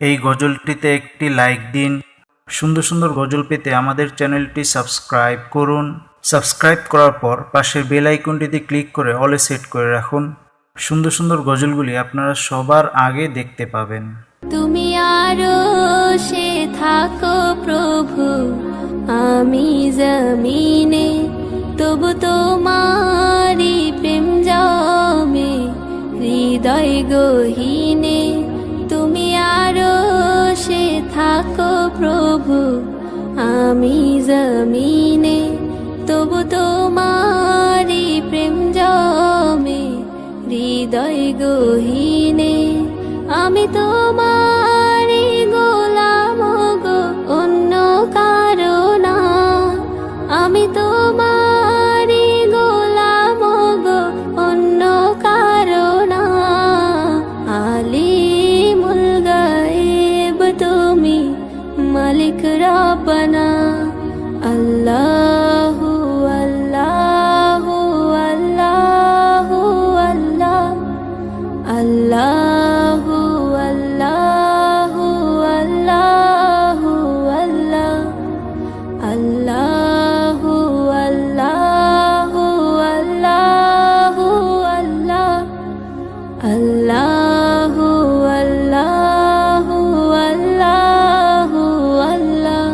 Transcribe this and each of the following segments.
এই গজলটিতে একটি লাইক দিন। সুন্দর সুন্দর গজল পেতে আমাদের চ্যানেলটি সাবস্ক্রাইব করুন। সাবস্ক্রাইব করার পর পাশের বেল আইকনটিতে ক্লিক করে অলে সেট করে রাখুন। সুন্দর সুন্দর গজলগুলি আপনারা সবার আগে দেখতে পাবেন। তুমি আরশে থাকো প্রভু, আমি জমিনে, তবু তোমারি প্রেম জমে হৃদয় গহীনে। তুমি আরশে থাকো প্রভু, আমি জমিনে, তবু তোমারি প্রেম জমে হৃদয় গহীনে। আমি তোমারি গোলাম গো, অন্য কারো না। আমি তোমারি গোলাম গো, অন্য কারো না। আলিমুল গায়েব তুমি, মালিক রব্বানা। আল্লাহু আল্লাহু আল্লাহু আল্লাহ, আল্লাহু আল্লাহু আল্লাহু আল্লাহ, আল্লাহু আল্লাহু আল্লাহু আল্লাহ, আল্লাহু আল্লাহু আল্লাহু আল্লাহ।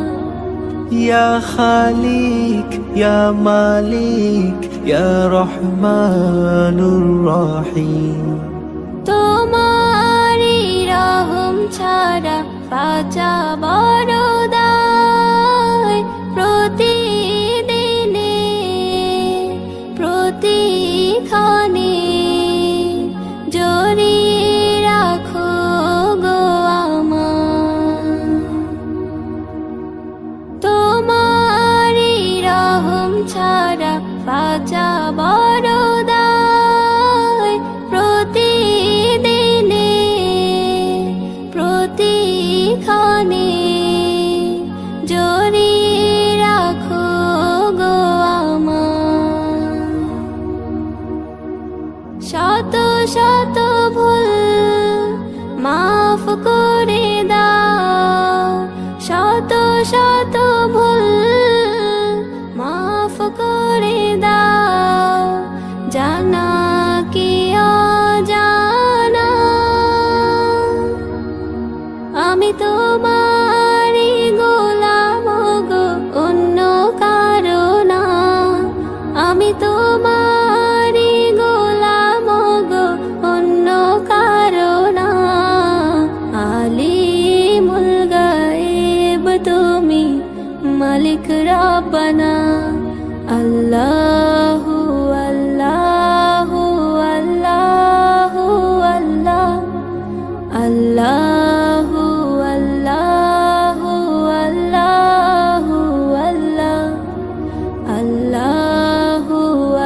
ইয়া খালিক ইয়া মালিক ইয়া রহমানুর রহিম। তোমারি রহম ছাড়া বাঁচা বড় দায়। প্রতিদিনে প্রতিক্ষণে জড়িয়ে রাখো গো আমায়। তোমারি রহম ছাড়া বাঁচা বড় দায়। প্রতিদিনে প্রতিক্ষণে জড়িয়ে রাখো গো আমায়। শত শত ভুল মাফ করে দাও, শত শত ভুল মাফ করে দাও। জানা কি অজানা, আমি তোমারি গোলাম গো, অন্য কারো না। আমি তোমারি গোলাম গো, অন্য কারো না। আলিমুল গায়েব তুমি, মালিক রব্বানা। আল্লাহু আল্লাহু আল্লাহু আল্লাহ, আল্লাহু আল্লাহু আল্লাহু আল্লাহ, আল্লাহু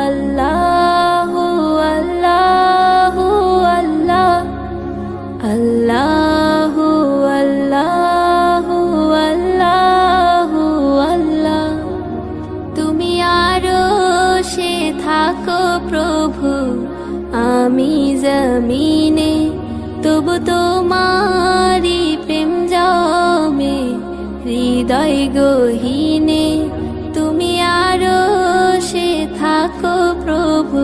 আল্লাহু আল্লাহু আল্লাহ, আল্লাহু আল্লাহু আল্লাহু আল্লাহ। তুমি আরশে থাকো প্রভু, আমি জমিনে, তবু তোমারি প্রেম জমে হৃদয় গহীনে। তুমি আরশে থাকো প্রভু,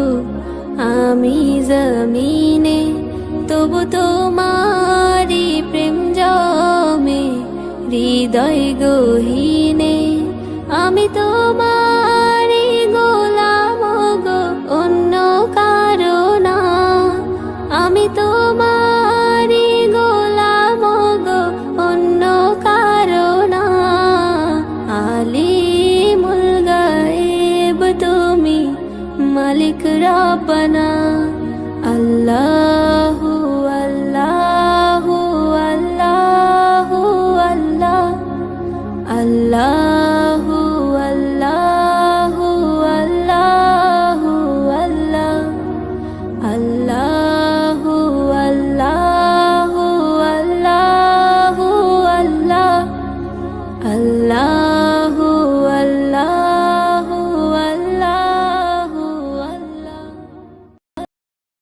আমি জমিনে, তবু তোমারি প্রেম জমে হৃদয় গহীনে। আমি তোমার